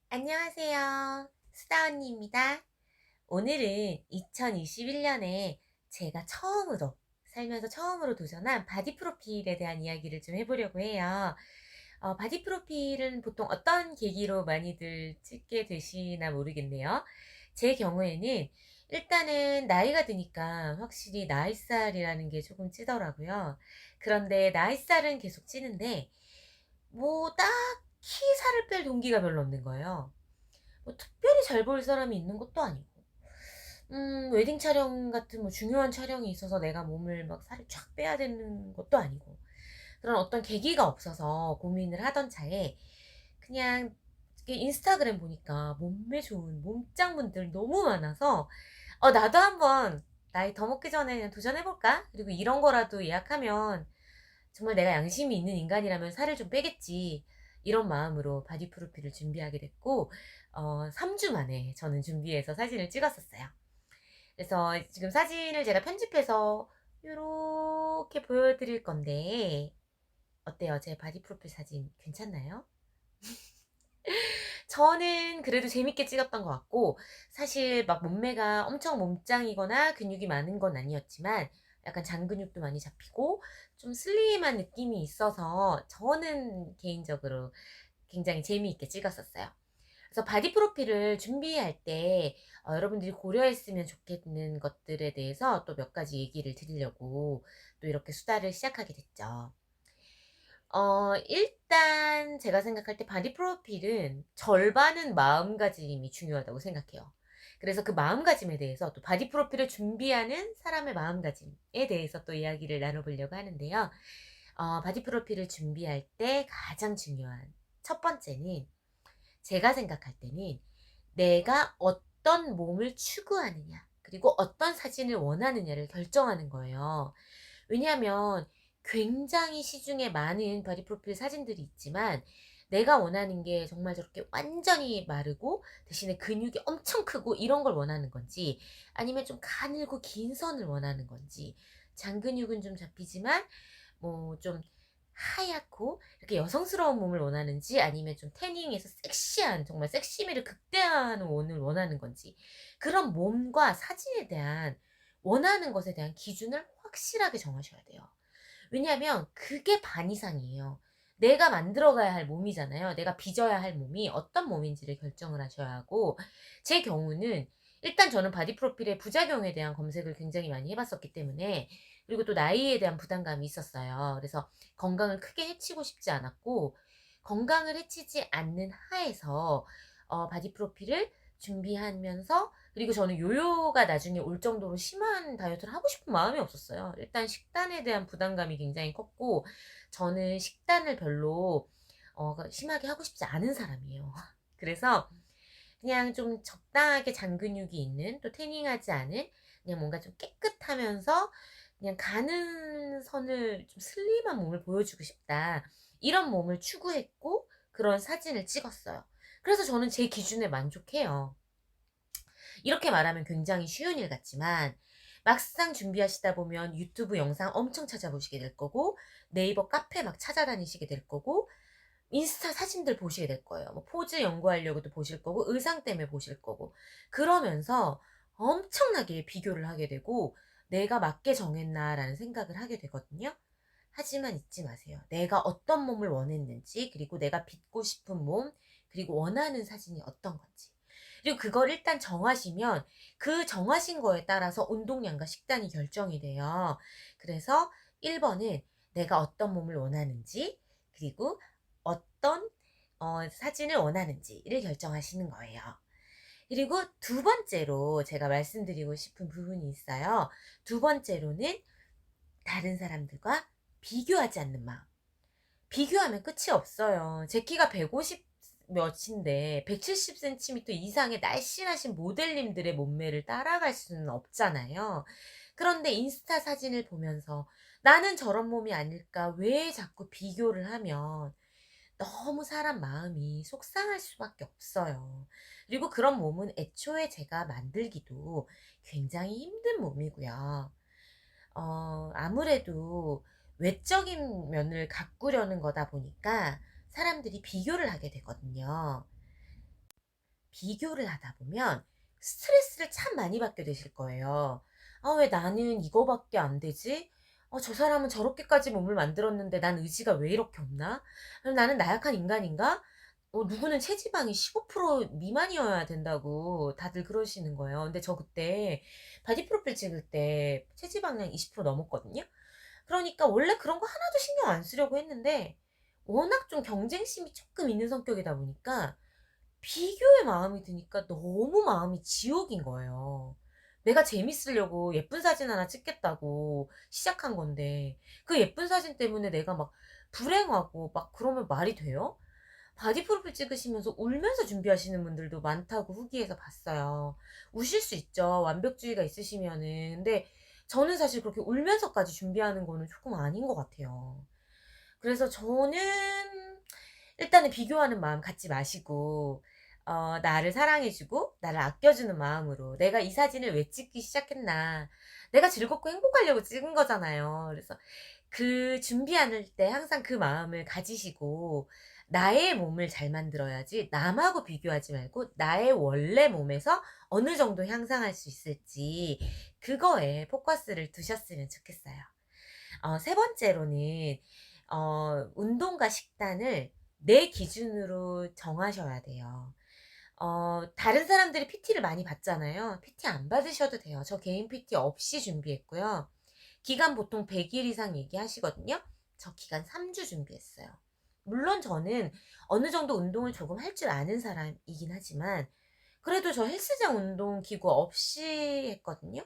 안녕하세요. 수다 언니입니다. 오늘은 2021년에 제가 살면서 처음으로 도전한 바디 프로필에 대한 이야기를 좀 해보려고 해요. 바디 프로필은 보통 어떤 계기로 많이들 찍게 되시나 모르겠네요. 제 경우에는 일단은 나이가 드니까 확실히 나이살이라는 게 조금 찌더라고요. 그런데 나이살은 계속 찌는데 뭐 딱히 살을 뺄 동기가 별로 없는 거예요. 뭐 특별히 잘 보일 사람이 있는 것도 아니고 웨딩 촬영 같은 뭐 중요한 촬영이 있어서 내가 몸을 막 살을 쫙 빼야 되는 것도 아니고 그런 어떤 계기가 없어서 고민을 하던 차에 그냥 이게 인스타그램 보니까 몸매 좋은 몸짱분들 너무 많아서 나도 한번 나이 더 먹기 전에 그냥 도전해 볼까? 그리고 이런 거라도 예약하면 정말 내가 양심이 있는 인간이라면 살을 좀 빼겠지. 이런 마음으로 바디 프로필을 준비하게 됐고, 3주 만에 저는 준비해서 사진을 찍었었어요. 그래서 지금 사진을 제가 편집해서 이렇게 보여드릴 건데, 어때요? 제 바디 프로필 사진 괜찮나요? 저는 그래도 재밌게 찍었던 것 같고, 사실 막 몸매가 엄청 몸짱이거나 근육이 많은 건 아니었지만, 약간 잔근육도 많이 잡히고, 좀 슬림한 느낌이 있어서, 저는 개인적으로 굉장히 재미있게 찍었었어요. 그래서 바디 프로필을 준비할 때, 여러분들이 고려했으면 좋겠는 것들에 대해서 또 몇 가지 얘기를 드리려고 또 이렇게 수다를 시작하게 됐죠. 일단 제가 생각할 때 바디 프로필은 절반은 마음가짐이 중요하다고 생각해요. 그래서 그 마음가짐에 대해서 또 바디 프로필을 준비하는 사람의 마음가짐에 대해서 또 이야기를 나눠보려고 하는데요. 바디 프로필을 준비할 때 가장 중요한 첫 번째는 제가 생각할 때는 내가 어떤 몸을 추구하느냐, 그리고 어떤 사진을 원하느냐를 결정하는 거예요. 왜냐하면 굉장히 시중에 많은 바디 프로필 사진들이 있지만 내가 원하는 게 정말 저렇게 완전히 마르고 대신에 근육이 엄청 크고 이런 걸 원하는 건지 아니면 좀 가늘고 긴 선을 원하는 건지 장근육은 좀 잡히지만 뭐 좀 하얗고 이렇게 여성스러운 몸을 원하는지 아니면 좀 태닝해서 섹시한 정말 섹시미를 극대화하는 몸을 원하는 건지 그런 몸과 사진에 대한 원하는 것에 대한 기준을 확실하게 정하셔야 돼요. 왜냐하면 그게 반 이상이에요. 내가 만들어가야 할 몸이잖아요. 내가 빚어야 할 몸이 어떤 몸인지를 결정을 하셔야 하고 제 경우는 일단 저는 바디 프로필의 부작용에 대한 검색을 굉장히 많이 해봤었기 때문에 그리고 또 나이에 대한 부담감이 있었어요. 그래서 건강을 크게 해치고 싶지 않았고 건강을 해치지 않는 하에서 바디 프로필을 준비하면서 그리고 저는 요요가 나중에 올 정도로 심한 다이어트를 하고 싶은 마음이 없었어요. 일단 식단에 대한 부담감이 굉장히 컸고 저는 식단을 별로 심하게 하고 싶지 않은 사람이에요. 그래서 그냥 좀 적당하게 잔근육이 있는 또 태닝하지 않은 그냥 뭔가 좀 깨끗하면서 그냥 가는 선을 좀 슬림한 몸을 보여주고 싶다. 이런 몸을 추구했고 그런 사진을 찍었어요. 그래서 저는 제 기준에 만족해요. 이렇게 말하면 굉장히 쉬운 일 같지만 막상 준비하시다 보면 유튜브 영상 엄청 찾아보시게 될 거고 네이버 카페 막 찾아다니시게 될 거고 인스타 사진들 보시게 될 거예요. 뭐 포즈 연구하려고도 보실 거고 의상 때문에 보실 거고 그러면서 엄청나게 비교를 하게 되고 내가 맞게 정했나라는 생각을 하게 되거든요. 하지만 잊지 마세요. 내가 어떤 몸을 원했는지, 그리고 내가 빚고 싶은 몸, 그리고 원하는 사진이 어떤 건지. 그리고 그걸 일단 정하시면 그 정하신 거에 따라서 운동량과 식단이 결정이 돼요. 그래서 1번은 내가 어떤 몸을 원하는지, 그리고 어떤 사진을 원하는지를 결정하시는 거예요. 그리고 두 번째로 제가 말씀드리고 싶은 부분이 있어요. 두 번째로는 다른 사람들과 비교하지 않는 마음. 비교하면 끝이 없어요. 제 키가 150 몇인데 170cm 이상의 날씬하신 모델님들의 몸매를 따라갈 수는 없잖아요. 그런데 인스타 사진을 보면서 나는 저런 몸이 아닐까 왜 자꾸 비교를 하면 너무 사람 마음이 속상할 수밖에 없어요. 그리고 그런 몸은 애초에 제가 만들기도 굉장히 힘든 몸이고요. 아무래도 외적인 면을 가꾸려는 거다 보니까 사람들이 비교를 하게 되거든요. 비교를 하다 보면 스트레스를 참 많이 받게 되실 거예요. '아 왜 나는 이거밖에 안 되지? 저 사람은 저렇게까지 몸을 만들었는데 난 의지가 왜 이렇게 없나? 나는 나약한 인간인가?' 누구는 체지방이 15% 미만이어야 된다고 다들 그러시는 거예요. 근데 저 그때 바디 프로필 찍을 때 체지방량 20% 넘었거든요. 그러니까 원래 그런 거 하나도 신경 안 쓰려고 했는데 워낙 좀 경쟁심이 쪼끔 있는 성격이다 보니까 비교의 마음이 드니까 너무 마음이 지옥인 거예요. 내가 재밌으려고 예쁜 사진 하나 찍겠다고 시작한 건데 그 예쁜 사진 때문에 내가 막 불행하고 막 그러면 말이 돼요? 바디 프로필 찍으시면서 울면서 준비하시는 분들도 많다고 후기에서 봤어요. 우실 수 있죠, 완벽주의가 있으시면은. 근데 저는 사실 그렇게 울면서까지 준비하는 거는 쪼끔 아닌 것 같아요. 그래서 저는 일단은 비교하는 마음 갖지 마시고 나를 사랑해 주고 나를 아껴 주는 마음으로 '내가 이 사진을 왜 찍기 시작했나. 내가 즐겁고 행복하려고 찍은 거잖아요.' 그래서 그 준비할 때 항상 그 마음을 가지시고 나의 몸을 잘 만들어야지 남하고 비교하지 말고 나의 원래 몸에서 어느 정도 향상할 수 있을지 그거에 포커스를 두셨으면 좋겠어요. 세 번째로는 운동과 식단을 내 기준으로 정하셔야 돼요. 다른 사람들이 PT를 많이 받잖아요. PT 안 받으셔도 돼요. 저 개인 PT 없이 준비했고요. 기간 보통 100일 이상 얘기하시거든요. 저 기간 3주 준비했어요. 물론 저는 어느 정도 운동을 조금 할 줄 아는 사람이긴 하지만 그래도 저 헬스장 운동 기구 없이 했거든요.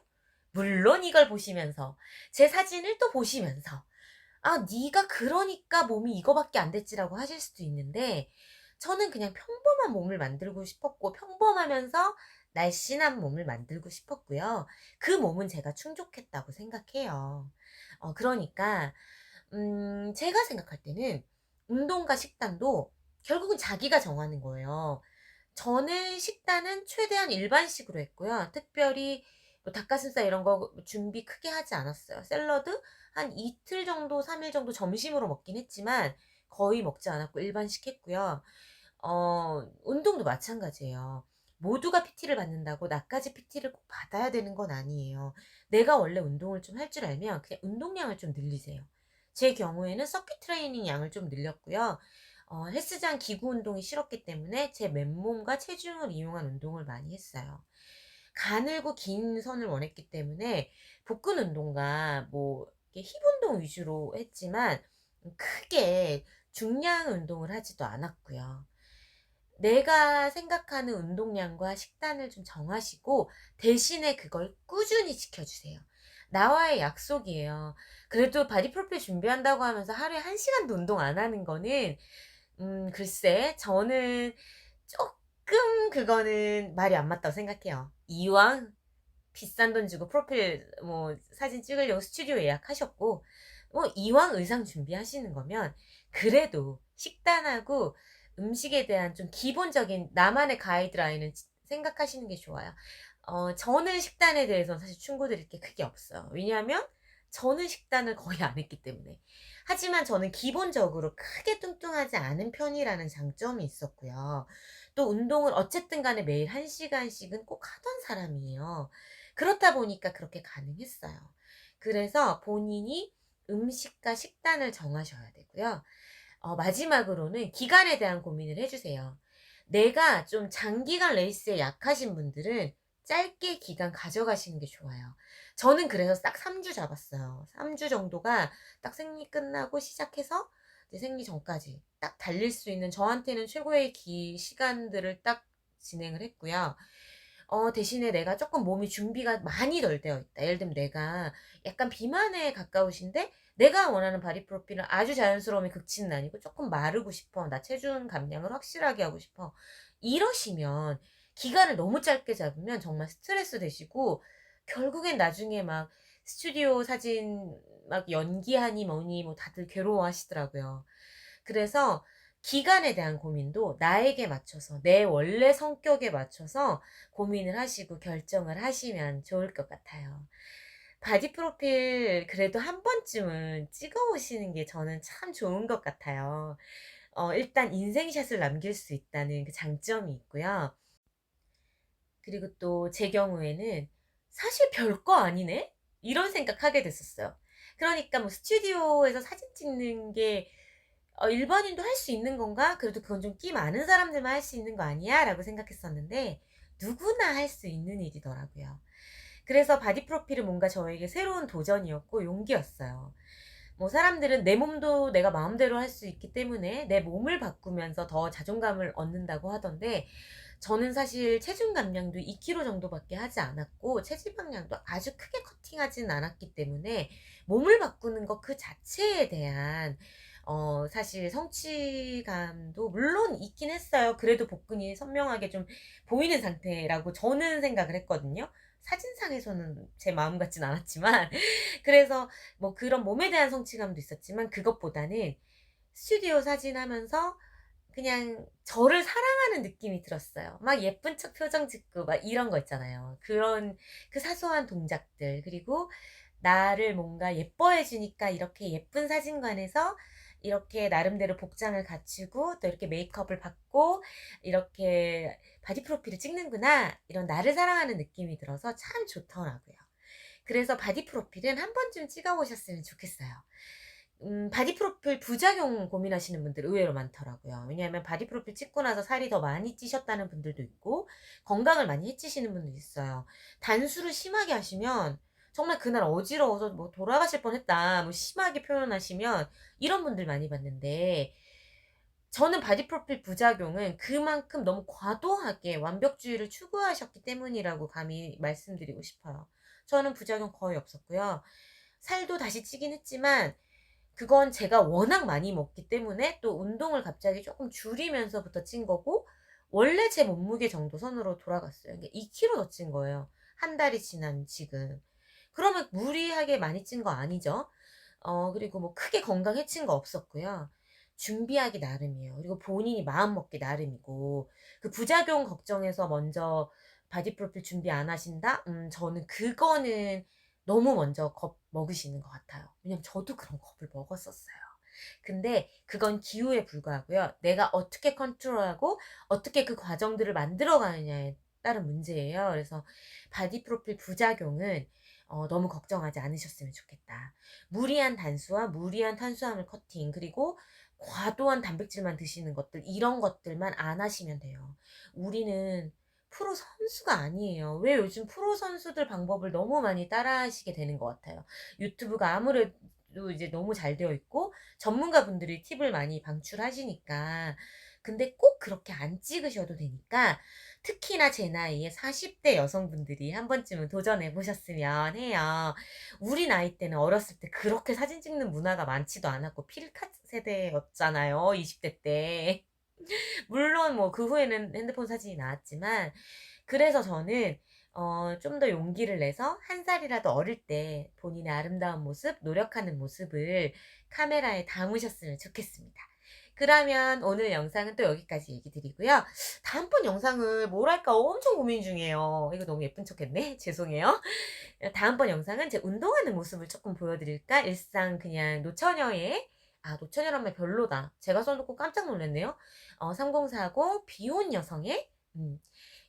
물론 이걸 보시면서 제 사진을 또 보시면서 '아 네가 그러니까 몸이 이거밖에 안 됐지.'라고 하실 수도 있는데 저는 그냥 평범한 몸을 만들고 싶었고 평범하면서 날씬한 몸을 만들고 싶었고요. 그 몸은 제가 충족했다고 생각해요. 그러니까 제가 생각할 때는 운동과 식단도 결국은 자기가 정하는 거예요. 저는 식단은 최대한 일반식으로 했고요. 특별히 뭐 닭가슴살 이런 거 준비 크게 하지 않았어요. 샐러드 한 이틀 정도 3일 정도 점심으로 먹긴 했지만 거의 먹지 않았고 일반식 했고요. 운동도 마찬가지예요. 모두가 PT를 받는다고 나까지 PT를 꼭 받아야 되는 건 아니에요. 내가 원래 운동을 좀 할 줄 알면 그냥 운동량을 좀 늘리세요. 제 경우에는 서킷 트레이닝 양을 좀 늘렸고요. 헬스장 기구 운동이 싫었기 때문에 제 맨몸과 체중을 이용한 운동을 많이 했어요. 가늘고 긴 선을 원했기 때문에 복근 운동과 뭐 이렇게 힙 운동 위주로 했지만 크게 중량 운동을 하지도 않았고요. 내가 생각하는 운동량과 식단을 좀 정하시고 대신에 그걸 꾸준히 지켜 주세요. 나와의 약속이에요. 그래도 바디 프로필 준비한다고 하면서 하루에 1 시간도 운동 안 하는 거는 글쎄 저는 쪼끔 그거는 말이 안 맞다고 생각해요. 이왕 비싼 돈 주고 프로필 뭐 사진 찍으려고 스튜디오 예약하셨고 이왕 의상 준비하시는 거면 그래도 식단하고 음식에 대한 좀 기본적인 나만의 가이드라인을 생각하시는 게 좋아요. 저는 식단에 대해서는 사실 충고드릴 게 크게 없어요. 왜냐하면 저는 식단을 거의 안 했기 때문에. 하지만 저는 기본적으로 크게 뚱뚱하지 않은 편이라는 장점이 있었고요. 또 운동을 어쨌든 간에 매일 1 시간씩은 꼭 하던 사람이에요. 그렇다 보니까 그렇게 가능했어요. 그래서 본인이 음식과 식단을 정하셔야 되고요. 마지막으로는 기간에 대한 고민을 해 주세요. 내가 좀 장기간 레이스에 약하신 분들은 짧게 기간 가져가시는 게 좋아요. 저는 그래서 딱 3주 잡았어요. 3주 정도가 딱 생리 끝나고 시작해서 이제 생리 전까지 딱 달릴 수 있는 저한테는 최고의 시간들을 딱 진행을 했고요. 대신에 내가 쪼끔 몸이 준비가 많이 덜 되어 있다. 예를 들면 내가 약간 비만에 가까우신데 내가 원하는 바디 프로필은 아주 자연스러움의 극치는 아니고 쪼끔 마르고 싶어. 나 체중 감량을 확실하게 하고 싶어. 이러시면 기간을 너무 짧게 잡으면 정말 스트레스 되시고 결국엔 나중에 막 스튜디오 사진 막 연기하니 뭐니 뭐 다들 괴로워하시더라고요. 그래서 기간에 대한 고민도 나에게 맞춰서 내 원래 성격에 맞춰서 고민을 하시고 결정을 하시면 좋을 것 같아요. 바디 프로필 그래도 한 번쯤은 찍어 보시는 게 저는 참 좋은 것 같아요. 일단 인생샷을 남길 수 있다는 그 장점이 있고요. 그리고 또 제 경우에는 '사실 별거 아니네?' 이런 생각하게 됐었어요. 그러니까 뭐 '스튜디오에서 사진 찍는 게 일반인도 할 수 있는 건가? 그래도 그건 좀 끼 많은 사람들만 할 수 있는 거 아니야?'라고 생각했었는데 누구나 할 수 있는 일이더라고요. 그래서 바디 프로필은 뭔가 저에게 새로운 도전이었고 용기였어요. 뭐 사람들은 내 몸도 내가 마음대로 할 수 있기 때문에 내 몸을 바꾸면서 더 자존감을 얻는다고 하던데, 저는 사실 체중 감량도 2 킬로 정도밖에 하지 않았고 체지방량도 아주 크게 커팅하지는 않았기 때문에 몸을 바꾸는 것 그 자체에 대한 사실 성취감도 물론 있긴 했어요. 그래도 복근이 선명하게 좀 보이는 상태라고 저는 생각을 했거든요. 사진상에서는 제 마음 같진 않았지만 그래서 뭐 그런 몸에 대한 성취감도 있었지만 그것보다는 스튜디오 사진하면서 그냥 저를 사랑하는 느낌이 들었어요. 막 예쁜 척 표정 짓고 막 이런 거 있잖아요. 그런 그 사소한 동작들, 그리고 나를 뭔가 예뻐해 주니까 이렇게 예쁜 사진관에서 이렇게 나름대로 복장을 갖추고 또 이렇게 메이크업을 받고 이렇게 '바디 프로필을 찍는구나.' 이런 나를 사랑하는 느낌이 들어서 참 좋더라고요. 그래서 바디 프로필은 한 번쯤 찍어 보셨으면 좋겠어요. 바디 프로필 부작용 고민하시는 분들 의외로 많더라고요. 왜냐하면 바디 프로필 찍고 나서 살이 더 많이 찌셨다는 분들도 있고 건강을 많이 해치시는 분도 있어요. 단수를 심하게 하시면 정말 그날 어지러워서 뭐 "돌아가실 뻔했다." 뭐 심하게 표현하시면 이런 분들 많이 봤는데, 저는 바디 프로필 부작용은 그만큼 너무 과도하게 완벽주의를 추구하셨기 때문이라고 감히 말씀드리고 싶어요. 저는 부작용 거의 없었고요. 살도 다시 찌긴 했지만 그건 제가 워낙 많이 먹기 때문에 또 운동을 갑자기 쪼끔 줄이면서부터 찐 거고, 원래 제 몸무게 정도 선으로 돌아갔어요. 그러니까 2 킬로 더 찐 거예요, 한 달이 지난 지금. 그러면 무리하게 많이 찐 거 아니죠. 그리고 뭐 크게 건강 해친 거 없었고요. 준비하기 나름이에요. 그리고 본인이 마음 먹기 나름이고, 그 부작용 걱정해서 먼저 바디 프로필 준비 안 하신다? 저는 그거는 너무 먼저 겁 먹으시는 것 같아요. 왜냐면 저도 그런 겁을 먹었었어요. 근데 그건 기후에 불과하고요. 내가 어떻게 컨트롤하고 어떻게 그 과정들을 만들어 가느냐에 따른 문제예요. 그래서 바디 프로필 부작용은 너무 걱정하지 않으셨으면 좋겠다. 무리한 단수와 무리한 탄수화물 커팅, 그리고 과도한 단백질만 드시는 것들, 이런 것들만 안 하시면 돼요. 우리는 프로 선수가 아니에요. 왜 요즘 프로 선수들 방법을 너무 많이 따라하시게 되는 것 같아요. 유튜브가 아무래도 이제 너무 잘 되어 있고 전문가분들이 팁을 많이 방출하시니까. 근데 꼭 그렇게 안 찍으셔도 되니까 특히나 제 나이에 40대 여성분들이 한 번쯤은 도전해 보셨으면 해요. 우리 나이 때는 어렸을 때 그렇게 사진 찍는 문화가 많지도 않았고 필카 세대였잖아요, 20대 때. 물론 뭐 그 후에는 핸드폰 사진이 나왔지만, 그래서 저는 좀 더 용기를 내서 한 살이라도 어릴 때 본인의 아름다운 모습, 노력하는 모습을 카메라에 담으셨으면 좋겠습니다. 그러면 오늘 영상은 또 여기까지 얘기 드리고요. 다음번 영상을 뭘 할까 엄청 고민 중이에요. 이거 너무 예쁜 척했네. 죄송해요. 다음번 영상은 제 운동하는 모습을 쪼끔 보여드릴까? 일상 그냥 노처녀의, 노처녀란 말 별로다. 제가 써 놓고 깜짝 놀랐네요. 3040 비혼 여성의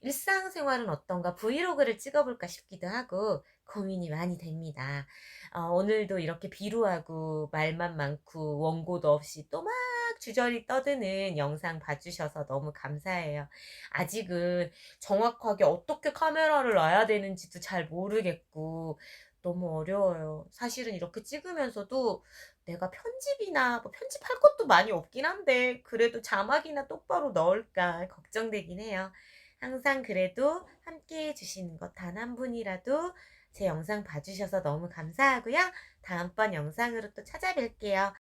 일상생활은 어떤가 브이로그를 찍어 볼까 싶기도 하고 고민이 많이 됩니다. 오늘도 이렇게 비루하고 말만 많고 원고도 없이 또 막 주저리 떠드는 영상 봐 주셔서 너무 감사해요. 아직은 정확하게 어떻게 카메라를 놔야 되는지도 잘 모르겠고 너무 어려워요. 사실은 이렇게 찍으면서도 내가 편집이나 뭐 편집할 것도 많이 없긴 한데 그래도 자막이나 똑바로 넣을까 걱정되긴 해요. 항상 그래도 함께해 주시는 것 단 한 분이라도 제 영상 봐 주셔서 너무 감사하고요. 다음번 영상으로 또 찾아뵐게요.